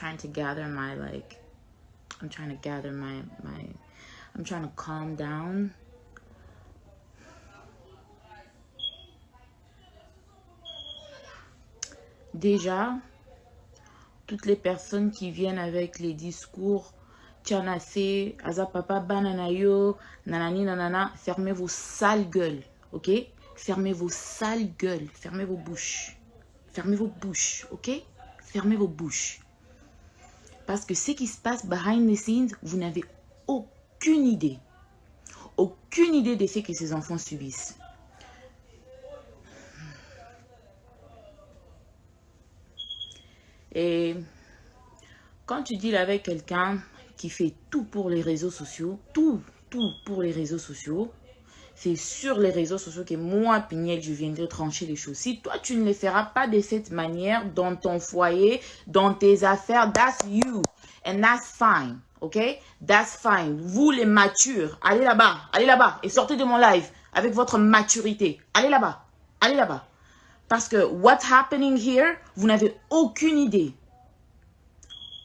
trying to gather my, like, I'm trying to gather I'm trying to calm down. Déjà, toutes les personnes qui viennent avec les discours Tchanase, Aza Papa, Bananayo, Nanani, Nanana, fermez vos sales gueules, ok? Fermez vos sales gueules, fermez vos bouches. Fermez vos bouches, ok? Fermez vos bouches. Parce que ce qui se passe behind the scenes, vous n'avez aucune idée. Aucune idée de ce que ces enfants subissent. Et quand tu deals avec quelqu'un qui fait tout pour les réseaux sociaux, tout pour les réseaux sociaux, c'est sur les réseaux sociaux que moi, Pignel, je viendrai trancher les choses. Si toi, tu ne les feras pas de cette manière dans ton foyer, dans tes affaires, that's you. And that's fine, ok? That's fine. Vous, les matures, allez là-bas et sortez de mon live avec votre maturité. Allez là-bas. Parce que what's happening here, vous n'avez aucune idée.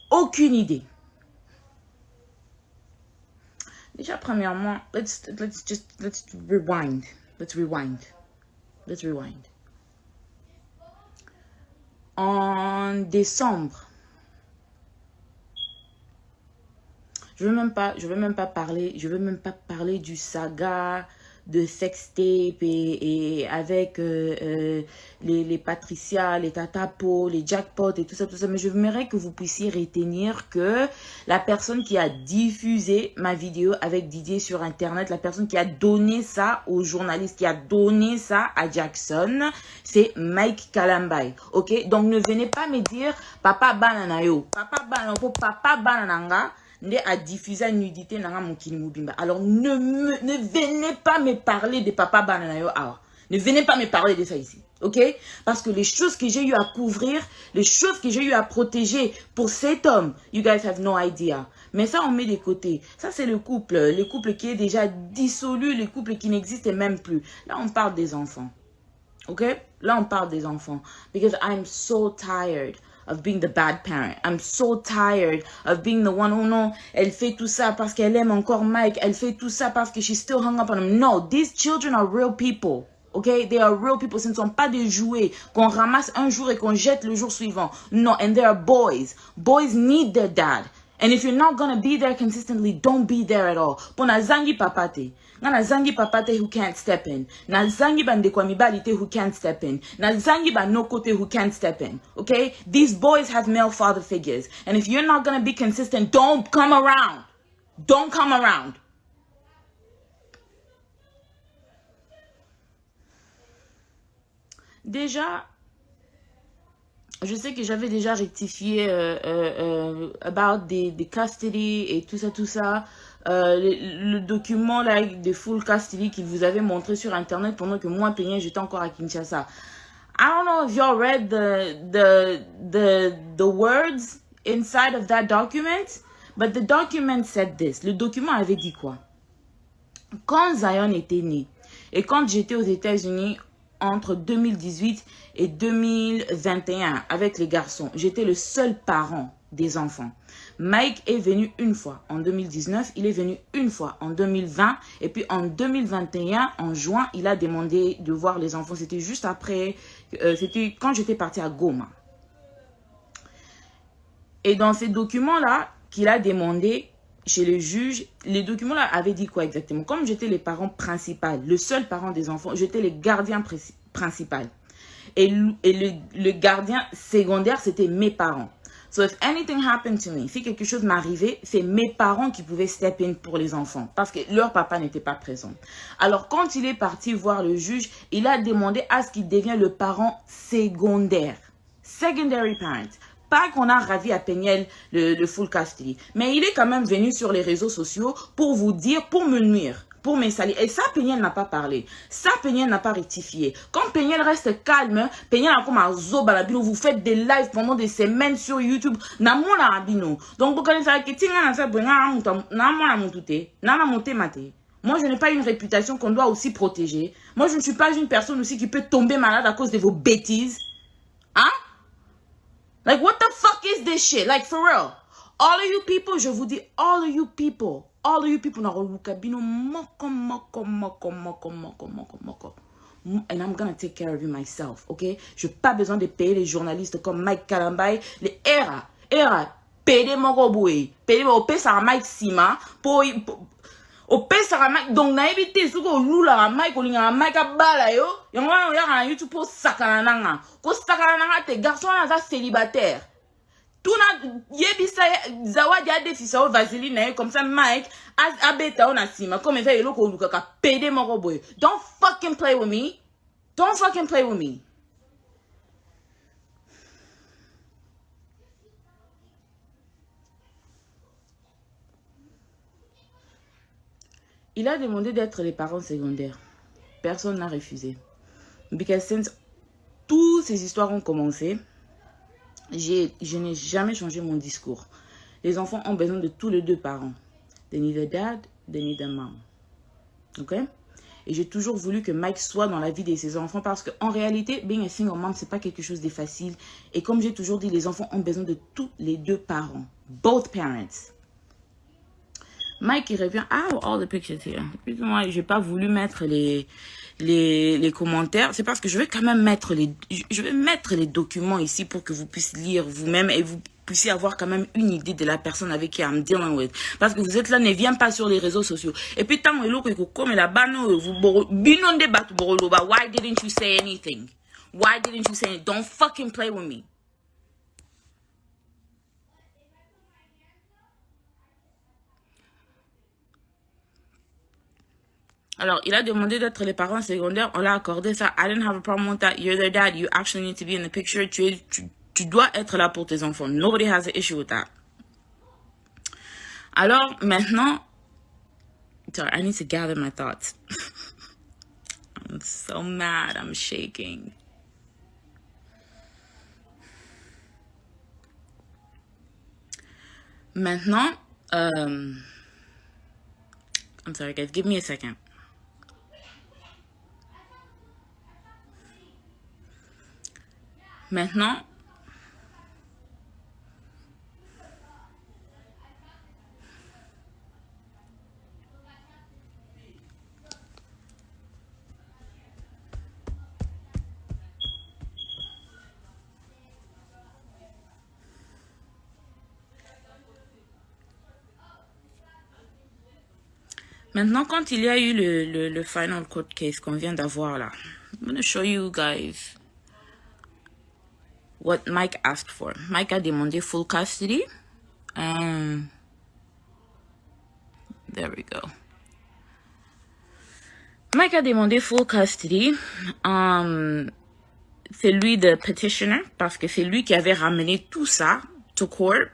Aucune idée. Déjà, premièrement, let's rewind. Let's rewind. En décembre, je veux même pas parler du saga de sextape et avec les Patricia, les Tatapo, les Jackpot et tout ça, mais je voudrais que vous puissiez retenir que la personne qui a diffusé ma vidéo avec Didier sur internet, la personne qui a donné ça aux journalistes, qui a donné ça à Jackson, c'est Mike Kalambay, ok? Donc ne venez pas me dire papa bananayo, papa banananga a diffusé la nudité dans mon Mubimba. Alors ne venez pas me parler de papa bananayo. Ne venez pas me parler de ça ici, ok? Parce que les choses que j'ai eu à couvrir, les choses que j'ai eu à protéger pour cet homme, you guys have no idea. Mais ça, on met de côté. Ça, c'est le couple qui est déjà dissolu, le couple qui n'existe même plus. Là, on parle des enfants, ok? Là, on parle des enfants. Because I'm so tired of being the bad parent. I'm so tired of being the one who, no, elle fait tout ça parce qu'elle aime encore Mike. Elle fait tout ça parce que she's still hung up on him. No, these children are real people. Okay? They are real people. Ce ne sont pas des jouets qu'on ramasse un jour et qu'on jette le jour suivant. No, and they are boys. Boys need their dad. And if you're not going to be there consistently, don't be there at all. Pona zangi papate. Na zangi papate who can't step in. Na zangi bandekwa who can't step in. Na zangi banokote who can't step in. Okay? These boys have male father figures. And if you're not going to be consistent, don't come around. Don't come around. Déjà, je sais que j'avais déjà rectifié about the custody et tout ça. Le document là de full custody qu'il vous avait montré sur internet pendant que moi, Peigné, j'étais encore à Kinshasa. I don't know if y'all read the words inside of that document, but the document said this. Le document avait dit quoi? Quand Zion était né et quand j'étais aux États-Unis entre 2018 et 2021 avec les garçons, j'étais le seul parent des enfants. Mike est venu une fois en 2019, il est venu une fois en 2020 et puis en 2021, en juin, il a demandé de voir les enfants. C'était juste après, c'était quand j'étais partie à Goma. Et dans ces documents-là qu'il a demandé chez le juge, les documents-là avaient dit quoi exactement? Comme j'étais les parents principaux, le seul parent des enfants, j'étais le gardien principal. Et le gardien secondaire, c'était mes parents. So if anything happened to me, si quelque chose m'arrivait, c'est mes parents qui pouvaient step in pour les enfants parce que leur papa n'était pas présent. Alors quand il est parti voir le juge, il a demandé à ce qu'il devienne le parent secondaire. Secondary parent. Pas qu'on a ravi à Peignel le full custody. Mais il est quand même venu sur les réseaux sociaux pour vous dire, pour me nuire, pour me salir. Et ça, Peignel n'a pas parlé. Ça, Peignel n'a pas rectifié. Quand Peignel reste calme, Peignel a comme un zobalabino. Vous faites des lives pendant des semaines sur YouTube. Namona abino. Donc, vous connaissez que tinga na sa brenga na montute. Na monte mate. Moi, je n'ai pas une réputation qu'on doit aussi protéger. Moi, je ne suis pas une personne aussi qui peut tomber malade à cause de vos bêtises. Hein? Like, what the fuck is this shit? Like, for real. All of you people, je vous dis, all of you people, and I'm gonna take care of you myself, ok? Je n'ai pas besoin de payer les journalistes comme Mike Kalambay, les era, payer mon goboué, payer mon paye ça Mike Sima, pour au paye ça Mike, donc na évité, sous qu'on loue la Mike, on a Mike à bala yo, y'en a YouTube pour sakananga, ko sakananga te garçons là célibataire. Tout na yebisa zawadi a defisa o vaseline comme ça Mike a beta on a sima comme ça yelo ko luka ka pede mon boy. Don't fucking play with me. Don't fucking play with me. Il a demandé d'être les parents secondaires. Personne n'a refusé. Because since toutes ces histoires ont commencé, je n'ai jamais changé mon discours. Les enfants ont besoin de tous les deux parents. They need a dad, they need a mom. Ok? Et j'ai toujours voulu que Mike soit dans la vie de ses enfants parce qu'en réalité, being a single mom, c'est pas quelque chose de facile. Et comme j'ai toujours dit, les enfants ont besoin de tous les deux parents. Both parents. Mike, il revient. I have all the pictures here. Moi, j'ai pas voulu mettre les commentaires. C'est parce que je vais quand même mettre les documents ici pour que vous puissiez lire vous-même et vous puissiez avoir quand même une idée de la personne avec qui I'm dealing with. Parce que vous êtes là, ne viens pas sur les réseaux sociaux. Et puis, tant que comme la bano, vous binon débat boroloba. Why didn't you say anything? Why didn't you say anything? Don't fucking play with me. Alors, il a demandé d'être les parents secondaires. On l'a accordé ça. I didn't have a problem with that. You're their dad. You actually need to be in the picture. Tu dois être là pour tes enfants. Nobody has an issue with that. Alors, maintenant... Sorry, I need to gather my thoughts. I'm so mad. I'm shaking. Maintenant... I'm sorry, guys. Give me a second. Maintenant, quand il y a eu le final court case qu'on vient d'avoir là, I'm going to show you guys what Mike asked for. Mike a demandé full custody. There we go. Mike a demandé full custody. C'est lui le petitioner parce que c'est lui qui avait ramené tout ça to court.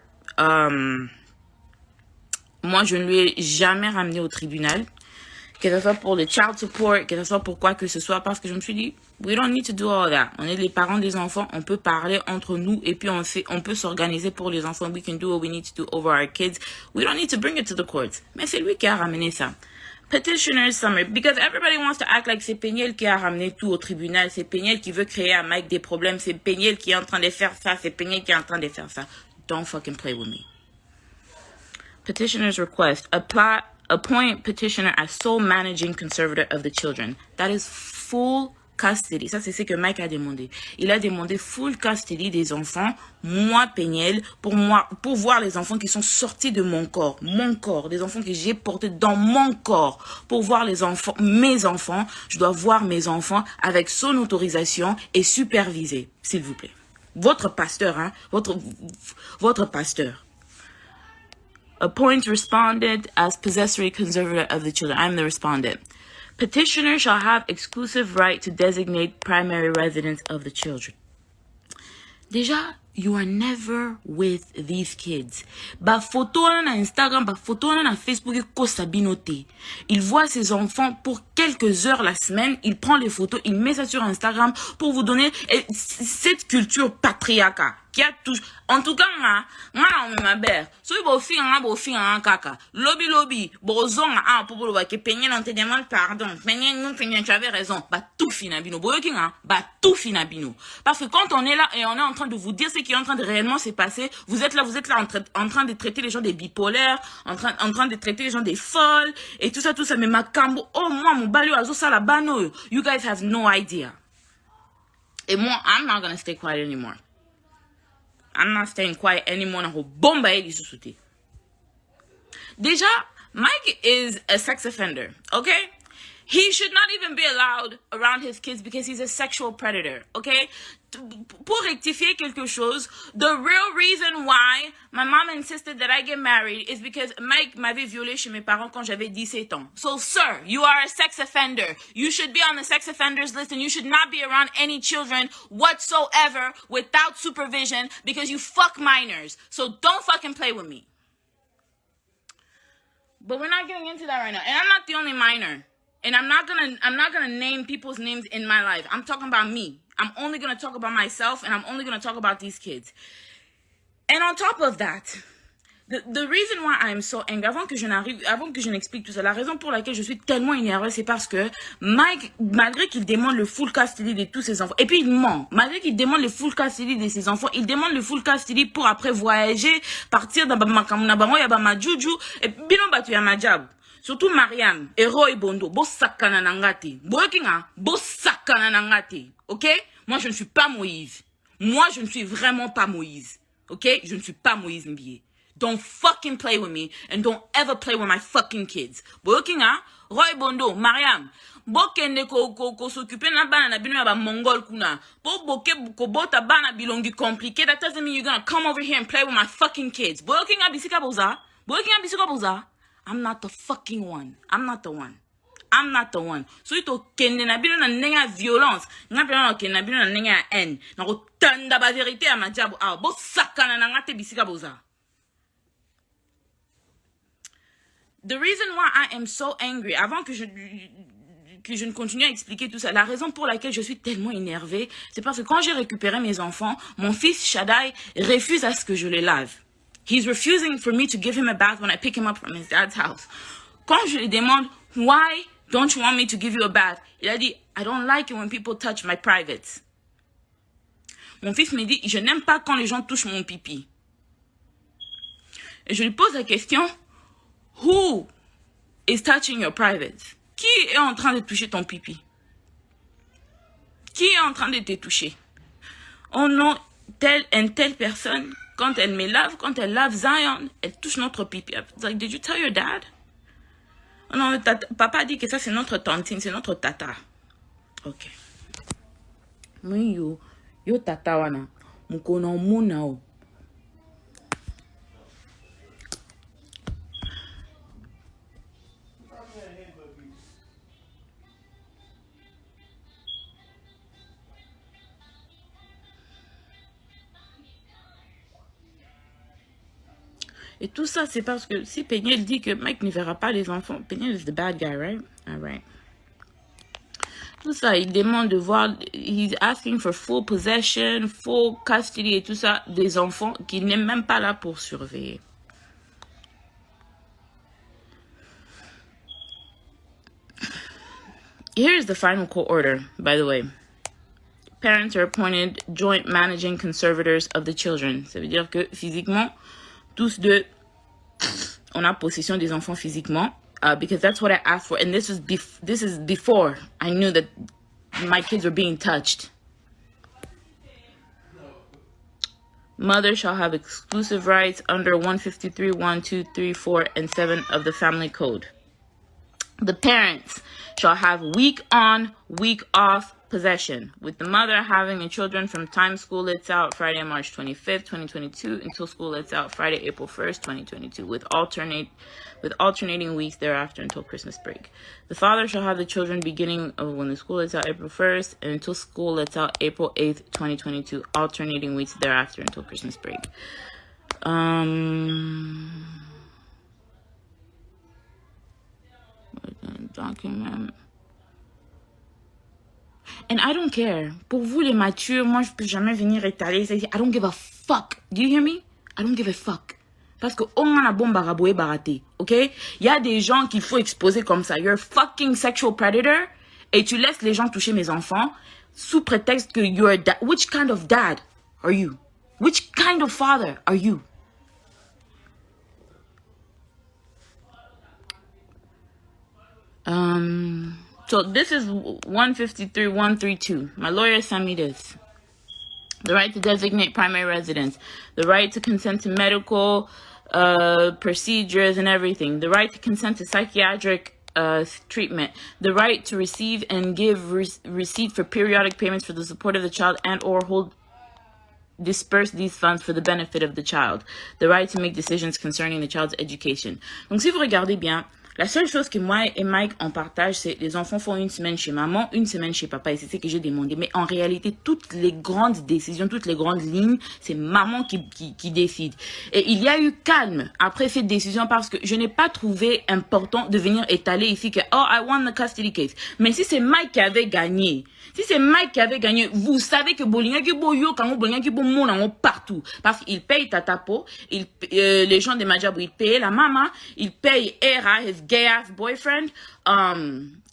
Moi, je ne lui ai jamais ramené au tribunal. Que ce soit pour le child support, que ce soit pour quoi que ce soit, parce que je me suis dit, we don't need to do all that. On est les parents des enfants, on peut parler entre nous et puis on peut s'organiser pour les enfants. We can do what we need to do over our kids. We don't need to bring it to the courts. Mais c'est lui qui a ramené ça. Petitioner summary, because everybody wants to act like c'est Peniel qui a ramené tout au tribunal, c'est Peniel qui veut créer à Mike des problèmes, c'est Peniel qui est en train de faire ça, c'est Peniel qui est en train de faire ça. Don't fucking play with me. Petitioner's request, appoint petitioner as sole managing conservator of the children. That is full custody. Ça, c'est ce que Mike a demandé. Il a demandé full custody des enfants, moi, Peniel, pour voir les enfants qui sont sortis de mon corps, des enfants que j'ai portés dans mon corps, pour voir les enfants, mes enfants. Je dois voir mes enfants avec son autorisation et superviser, s'il vous plaît. Votre pasteur, hein, votre pasteur. Appoint respondent as possessory conservator of the children. I'm the respondent. Petitioner shall have exclusive right to designate primary residence of the children. Déjà, you are never with these kids. Ba photo na Instagram, ba photo na Facebook ko sabinote. Il voit ses enfants pour quelques heures la semaine, il prend les photos, il met ça sur Instagram pour vous donner cette culture patriarcat qui a tout. En tout cas, ma mère, si vous faites kaka, lobby, bozon, pour vous que peigner on te demande pardon, peigner, tu avais raison, bah tout finabino, bah tout finabino. Parce que quand on est là et on est en train de vous dire ce qui est en train de réellement se passer, vous êtes là en train de traiter les gens des bipolaires, en train de traiter les gens des folles, et tout ça, mais ma cambo, oh moi, mon balio azo sala bano, you guys have no idea. Et moi, I'm not gonna stay quiet anymore. I'm not staying quiet anymore. Déjà, Mike is a sex offender, okay? He should not even be allowed around his kids because he's a sexual predator, okay? Pour rectifier quelque chose, the real reason why my mom insisted that I get married is because Mike m'avait violé chez mes parents quand j'avais 17 ans. So, sir, you are a sex offender. You should be on the sex offenders list and you should not be around any children whatsoever without supervision because you fuck minors. So don't fucking play with me. But we're not getting into that right now. And I'm not the only minor. And I'm not gonna name people's names in my life. I'm talking about me. I'm only gonna talk about myself, and I'm only gonna talk about these kids. And on top of that, the reason why I'm so angry, avant que je n'explique tout ça, la raison pour laquelle je suis tellement énervée, c'est parce que Mike, malgré qu'il demande le full custody de tous ses enfants, et puis il ment, malgré qu'il demande le full custody de ses enfants, il demande le full custody pour après voyager, partir dans ma juju, et binon batu ya majab. Surtout Mariam, et Roy Bondo, bo sakana nangati. Bo sakana nangati. Ok? Moi, je ne suis pas Moïse. Moi, je ne suis vraiment pas Moïse. Ok? Je ne suis pas Moïse Mbié. Don't fucking play with me and don't ever play with my fucking kids. Boyokinga, Roy Bondo, Mariam, bokende ko s'occuper na bana na bino ya ba mongol kuna. Boke ko bota bana bilongi compliqué. That doesn't mean you're gonna come over here and play with my fucking kids. Boyokinga bisika boza. Boyokinga bisika boza. I'm not the fucking one. I'm not the one. I'm not the one. So ito kende na bino na nenga violence. Nga pena na kende na bino na nenga haine. Na ko tanda ba vérité à ma diabo. Ah, bo sakana na ngate bisika boza. The reason why I am so angry, avant que je ne continue à expliquer tout ça, la raison pour laquelle je suis tellement énervée, c'est parce que quand j'ai récupéré mes enfants, mon fils Shaddai refuse à ce que je les lave. He's refusing for me to give him a bath when I pick him up from his dad's house. Quand je lui demande, why don't you want me to give you a bath? Il a dit, I don't like it when people touch my privates. Mon fils me dit, je n'aime pas quand les gens touchent mon pipi. Et je lui pose la question, who is touching your privates? Qui est en train de toucher ton pipi? Qui est en train de te toucher? Oh non, telle personne, quand elle me lave, quand elle lave Zion, elle touche notre pipi. Like, did you tell your dad? Oh non, papa dit que ça c'est notre tantine, c'est notre tata. Ok. Oui, yo tata wana, mukona muna o. Et tout ça, c'est parce que si Peniel dit que Mike ne verra pas les enfants, Peniel is the bad guy, right? All right. Tout ça, il demande de voir, he's asking for full possession, full custody et tout ça des enfants qu'il n'est même pas là pour surveiller. Here's the final court order, by the way. Parents are appointed joint managing conservators of the children. Ça veut dire que physiquement, tous deux, on a possession des enfants physiquement, because that's what I asked for, and this is before I knew that my kids were being touched. Mother shall have exclusive rights under 153, 1, 2, 3, 4, and 7 of the Family Code. The parents shall have week on, week off possession, with the mother having the children from time school lets out Friday, March 25th, 2022, until school lets out Friday, April 1st, 2022, with alternating weeks thereafter until Christmas break. The father shall have the children beginning of when the school lets out April 1st and until school lets out April 8th, 2022, alternating weeks thereafter until Christmas break. Document And I don't care. Pour vous, les matures, moi, je peux jamais venir étaler. I don't give a fuck. Do you hear me? I don't give a fuck. Parce que on a bon baraboué baraté, ok? Il y a des gens qu'il faut exposer comme ça. You're a fucking sexual predator et tu laisses les gens toucher mes enfants sous prétexte que you're a dad. Which kind of dad are you? Which kind of father are you? So this is 153-132. My lawyer sent me this. The right to designate primary residence, the right to consent to medical procedures and everything, the right to consent to psychiatric treatment, the right to receive and give receipt for periodic payments for the support of the child and or disperse these funds for the benefit of the child, the right to make decisions concerning the child's education. Donc si vous regardez bien, la seule chose que moi et Mike en partage, c'est les enfants font une semaine chez maman, une semaine chez papa. Et c'est ce que j'ai demandé. Mais en réalité, toutes les grandes décisions, toutes les grandes lignes, c'est maman qui décide. Et il y a eu calme après cette décision parce que je n'ai pas trouvé important de venir étaler ici que, oh, I won the custody case. Mais si c'est Mike qui avait gagné, vous savez que partout. Parce qu'il paye Tatapo, les gens de Majabou, ils payent la maman, ils payent Era, his gay ass boyfriend,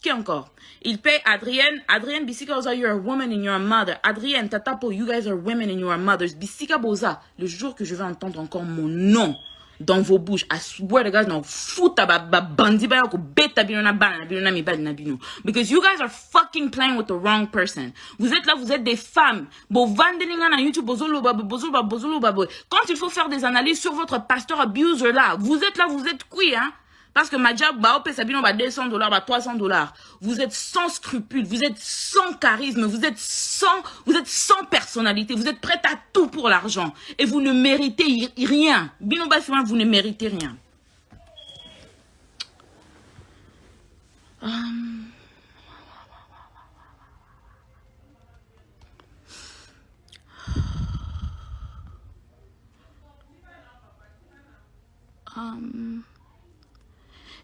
qui encore? Il paye Adrienne, Bissika Boza, you're a woman and you're a mother. Adrienne, Tatapo, you guys are women and you're mothers. Bissika Boza, le jour que je vais entendre encore mon nom dans vos bouches, I swear to God, no, futa bandi ba ko beta binona bana binona mi bad na bino. Because you guys are fucking playing with the wrong person. Vous êtes là, vous êtes des femmes. Bo vandelinga na YouTube bozolo ba. Quand il faut faire des analyses sur votre pasteur abuser là, vous êtes là, vous êtes qui, hein? Parce que ma job, bah, Sabino, bah, $200, bah, $300. Vous êtes sans scrupules, vous êtes sans charisme, vous êtes sans personnalité, vous êtes prête à tout pour l'argent. Et vous ne méritez rien. Bino Bassouin, vous ne méritez rien.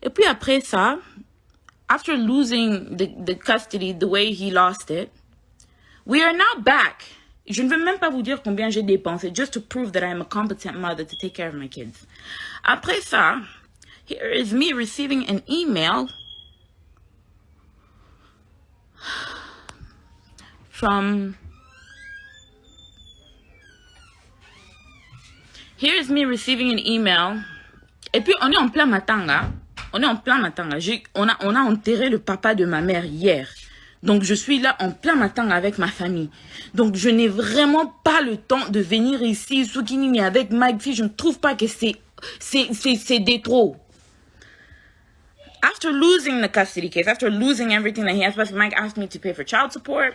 Et puis après ça, after losing the custody the way he lost it, we are now back. Je ne vais même pas vous dire combien j'ai dépensé just to prove that I am a competent mother to take care of my kids. Après ça, here is me receiving an email from... Here is me receiving an email. Et puis on est en plein matanga. On a enterré le papa de ma mère hier. Donc, je suis là en plein matin avec ma famille. Donc, je n'ai vraiment pas le temps de venir ici, Soukini, avec Mike. Je ne trouve pas que c'est des trop. After losing the custody case, after losing everything that he has, Mike asked me to pay for child support.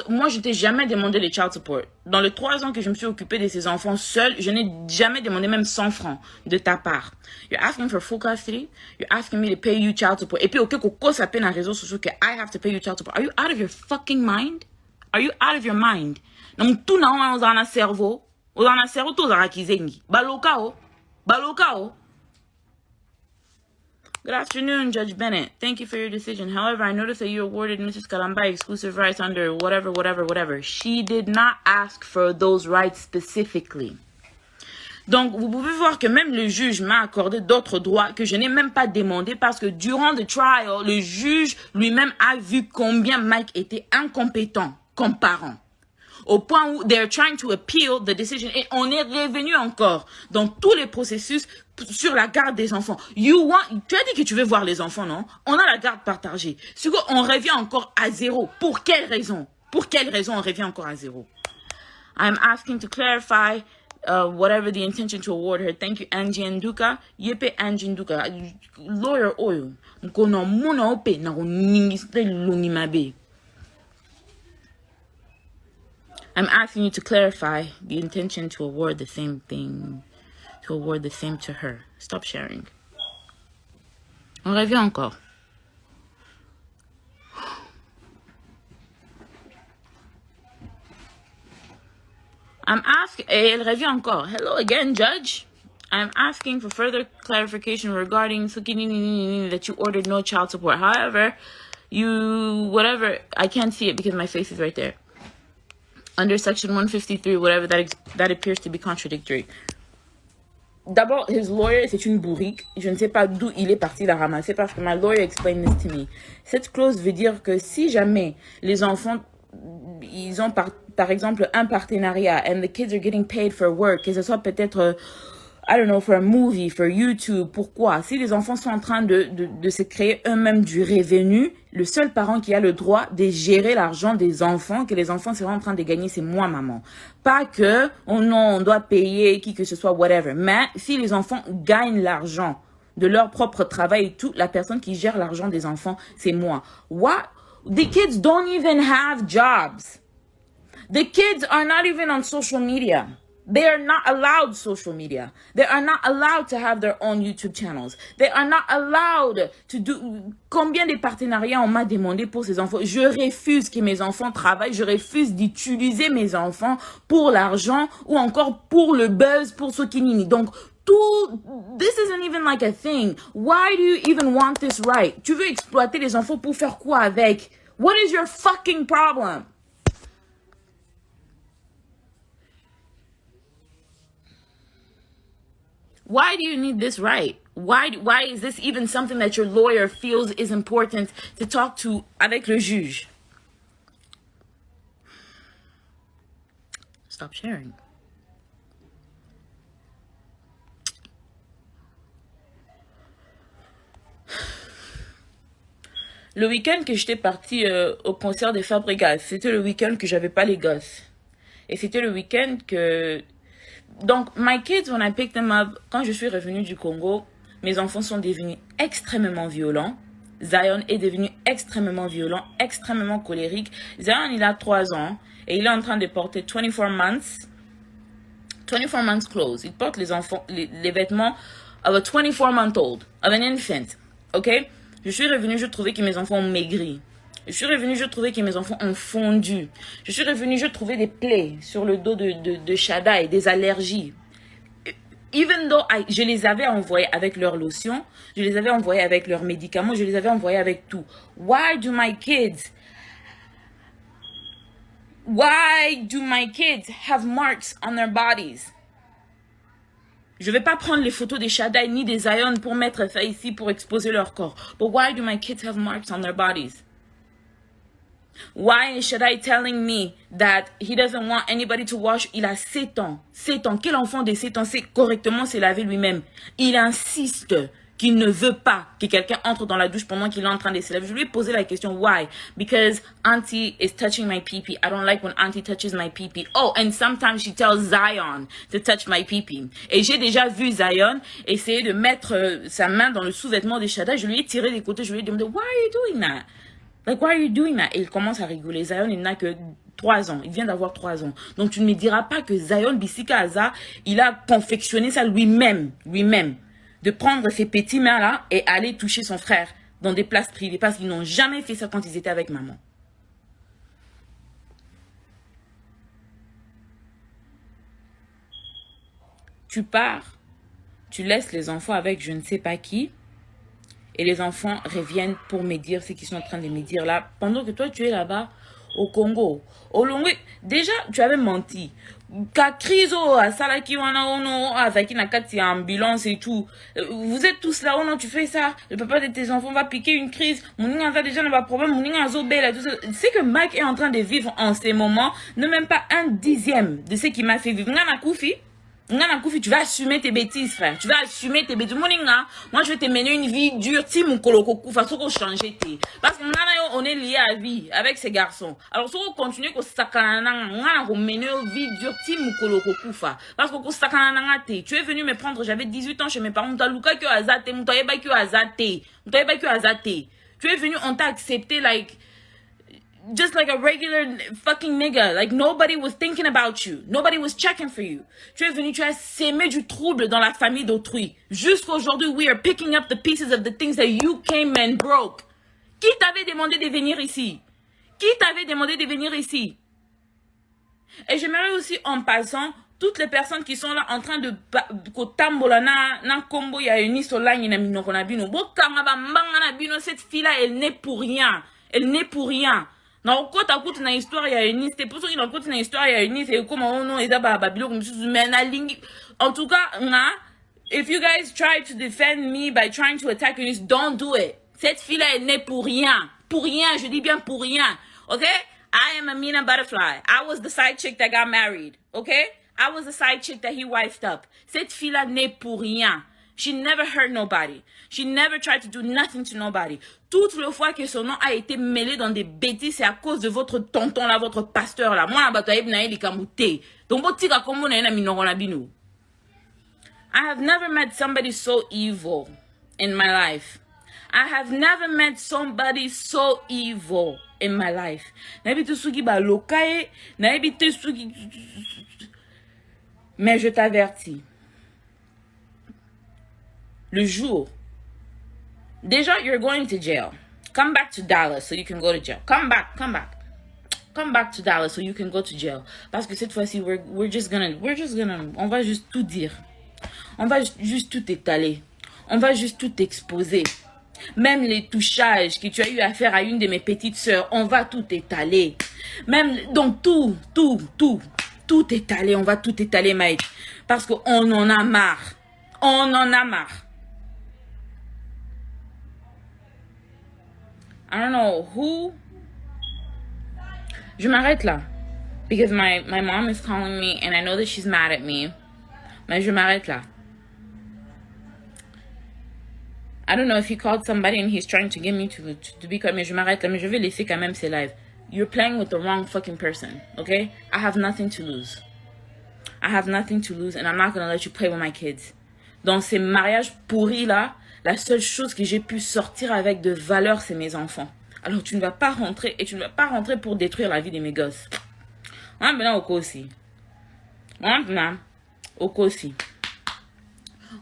Moi, je t'ai jamais demandé les child support. Dans les 3 ans que je me suis occupée de ces enfants seuls, je n'ai jamais demandé même 100 francs de ta part. You're asking for full custody. You're asking me to pay you child support. Et puis, ok, Coco s'appelle dans les réseaux sociaux que I have to pay you child support. Are you out of your fucking mind? Are you out of your mind? Donc, tout n'a pas dans cerveau. Dans le cerveau, tout a rakizengi. Balokao. Good afternoon, Judge Bennett. Thank you for your decision. However, I noticed that you awarded Mrs. Kalamba exclusive rights under whatever. She did not ask for those rights specifically. Donc, vous pouvez voir que même le juge m'a accordé d'autres droits que je n'ai même pas demandé parce que durant le trial, le juge lui-même a vu combien Mike était incompétent comme parent. Au point où they're trying to appeal the decision. Et on est revenu encore dans tous les processus sur la garde des enfants. Tu as dit que tu veux voir les enfants, non? On a la garde partagée. On revient encore à zéro. Pour quelle raison? On revient encore à zéro? I'm asking to clarify whatever the intention to award her. Thank you, Angie Nduka. Yepe Angie Nduka. Lawyer oil. Mkono muna ope na uningiste lungimabe. I'm asking you to clarify the intention to award the same thing, to award the same to her. Stop sharing. On revient encore. I'm asking, elle revient encore. Hello again, Judge. I'm asking for further clarification regarding that you ordered no child support. However, whatever, I can't see it because my face is right there. Under section 153, whatever, that appears to be contradictory. D'abord, his lawyer, c'est une bourrique. Je ne sais pas d'où il est parti la ramasser parce que my lawyer explained this to me. Cette clause veut dire que si jamais les enfants, ils ont par exemple un partenariat and the kids are getting paid for work, que ce soit peut-être, I don't know, for a movie, for YouTube, pourquoi? Si les enfants sont en train de se créer eux-mêmes du revenu, le seul parent qui a le droit de gérer l'argent des enfants, que les enfants seront en train de gagner, c'est moi, maman. Pas que, oh non, on doit payer qui que ce soit, whatever. Mais si les enfants gagnent l'argent de leur propre travail et tout, la personne qui gère l'argent des enfants, c'est moi. What? The kids don't even have jobs. The kids are not even on social media. They are not allowed social media. They are not allowed to have their own YouTube channels. They are not allowed to do... Combien de partenariats on m'a demandé pour ces enfants? Je refuse que mes enfants travaillent. Je refuse d'utiliser mes enfants pour l'argent ou encore pour le buzz, pour ce qui n'est. Donc, this isn't even like a thing. Why do you even want this right? Tu veux exploiter les enfants pour faire quoi avec? What is your fucking problem? Why do you need this right? Why is this even something that your lawyer feels is important to talk to avec le juge? Stop sharing. Le week-end que j'étais partie au concert des Fabregas, c'était le week-end que j'avais pas les gosses. Et c'était le week-end que... Donc, my kids, when I picked them up, quand je suis revenue du Congo, mes enfants sont devenus extrêmement violents. Zion est devenu extrêmement violent, extrêmement colérique. Zion, il a 3 ans et il est en train de porter 24 months clothes. Il porte les vêtements of a 24-month-old, of an infant. OK? Je suis revenue, je trouvais que mes enfants ont maigri. Je suis revenue, je trouvais que mes enfants ont fondu. Je suis revenue, je trouvais des plaies sur le dos de Shada et des allergies. Even though je les avais envoyés avec leur lotion, je les avais envoyés avec leurs médicaments, je les avais envoyés avec tout. Why do my kids have marks on their bodies? Je vais pas prendre les photos des Shada ni des Zion pour mettre ça ici pour exposer leur corps. But why do my kids have marks on their bodies? Why is Shaddai telling me that he doesn't want anybody to wash? Il a 7 ans. 7 ans. Quel enfant de 7 ans sait correctement se laver lui-même? Il insiste qu'il ne veut pas que quelqu'un entre dans la douche pendant qu'il est en train de se laver. Je lui ai posé la question, why? Because auntie is touching my pee-pee. I don't like when auntie touches my pee-pee. Oh, and sometimes she tells Zion to touch my pee-pee. Et j'ai déjà vu Zion essayer de mettre sa main dans le sous-vêtement de Shaddai. Je lui ai tiré des côtés. Je lui ai demandé, why are you doing that? Like, why are you doing that? Et il commence à rigoler. Zion, il n'a que 3 ans. Il vient d'avoir 3 ans. Donc, tu ne me diras pas que Zion Bissika Aza, il a confectionné ça lui-même. De prendre ses petits mains-là et aller toucher son frère dans des places privées. Parce qu'ils n'ont jamais fait ça quand ils étaient avec maman. Tu pars. Tu laisses les enfants avec je ne sais pas qui. Et les enfants reviennent pour me dire ce qu'ils sont en train de me dire là. Pendant que toi, tu es là-bas au Congo. Au Longwe, déjà, tu avais menti. Ka krizo, salaki wana ono, azaki na kati ambulance et tout. Vous êtes tous là, oh non, tu fais ça. Le papa de tes enfants va piquer une crise. Mouninga a déjà pas de problème. Mouninga a zobé tout ça. C'est que Mike est en train de vivre en ces moments, ne même pas 1/10 de ce qu'il m'a fait vivre. Ngana Koufi. Tu vas assumer tes bêtises, frère. Tu vas assumer tes bêtises. Moi, je vais te mener une vie dure. Si mon koloko façon qu'on change tes. Parce que on est lié à vie avec ces garçons. Alors, si on continue qu'on s'accana, on mener une vie dure. Si mon koloko kufa. Parce que s'accana te. Tu es venu me prendre. J'avais 18 ans chez mes parents. T'as luka que azate. M'toye ba que azate. Tu es venu, on t'a accepté like. Just like a regular fucking nigga. Like, nobody was thinking about you. Nobody was checking for you. Tu es venu, tu as sémé du trouble dans la famille d'autrui. Jusqu'aujourd'hui, we are picking up the pieces of the things that you came and broke. Qui t'avait demandé de venir ici? Et j'aimerais aussi, en passant, toutes les personnes qui sont là en train de kotambola na kombo ya une isola na minoko na bino. Bokanga ba mbanga na bino, cette fille-là, elle n'est pour rien. Elle n'est pour rien. Non, quand tu écoutes une histoire, il y a une c'est pour ça qu'il écoute une histoire, il y a une c'est comme on non, et d'abord, en tout cas, if you guys try to defend me by trying to attack Eunice, don't do it. Cette fille-là, elle n'est pour rien. Pour rien, je dis bien pour rien. Okay? I am Amina Butterfly. I was the side chick that got married. Okay? I was the side chick that he wifed up. Cette fille-là n'est pour rien. She never hurt nobody. She never tried to do nothing to nobody. Toutes les fois que son nom a été mêlé dans des bêtises, c'est à cause de votre tonton là, votre pasteur là. Moi, donc, I have never met somebody so evil in my life. I have never met somebody so evil in my life. Mais je t'avertis. Le jour. Déjà, you're going to jail. Come back to Dallas so you can go to jail. Come back. Come back to Dallas so you can go to jail. Parce que cette fois-ci, we're just gonna, on va juste tout dire. On va juste tout étaler. On va juste tout exposer. Même les touchages que tu as eu à faire à une de mes petites sœurs, on va tout étaler. Même, donc tout étaler. On va tout étaler, Mike. Parce qu'on en a marre. On en a marre. I don't know who. Je m'arrête là. Because my mom is calling me and I know that she's mad at me. Mais je m'arrête là. I don't know if he called somebody and he's trying to get me to be quiet. Mais je m'arrête là. Mais je vais laisser quand même ces lives. You're playing with the wrong fucking person. Okay? I have nothing to lose. I have nothing to lose and I'm not gonna let you play with my kids. Dans ces mariages pourris là, la seule chose que j'ai pu sortir avec de valeur, c'est mes enfants. Alors tu ne vas pas rentrer, et tu ne vas pas rentrer pour détruire la vie de mes gosses. Maintenant, au aussi. Maintenant, au aussi.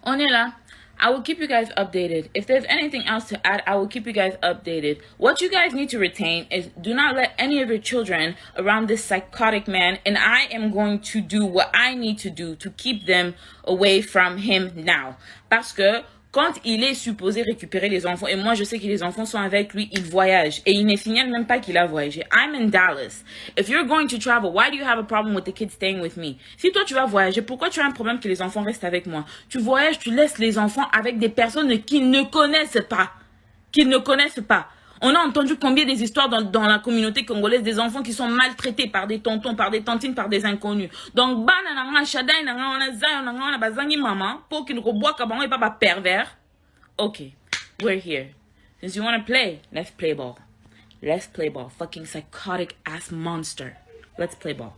On est là. I will keep you guys updated. If there's anything else to add, I will keep you guys updated. What you guys need to retain is do not let any of your children around this psychotic man, and I am going to do what I need to do to keep them away from him now. Parce que quand il est supposé récupérer les enfants, et moi je sais que les enfants sont avec lui, il voyage. Et il ne signale même pas qu'il a voyagé. I'm in Dallas. If you're going to travel, why do you have a problem with the kids staying with me? Si toi tu vas voyager, pourquoi tu as un problème que les enfants restent avec moi? Tu voyages, tu laisses les enfants avec des personnes qu'ils ne connaissent pas. Qu'ils ne connaissent pas. On a entendu combien des histoires dans la communauté congolaise des enfants qui sont maltraités par des tontons, par des tantines, par des inconnus. Donc, okay, we're here. Since you want to play, let's play ball. Let's play ball. Fucking psychotic ass monster. Let's play ball.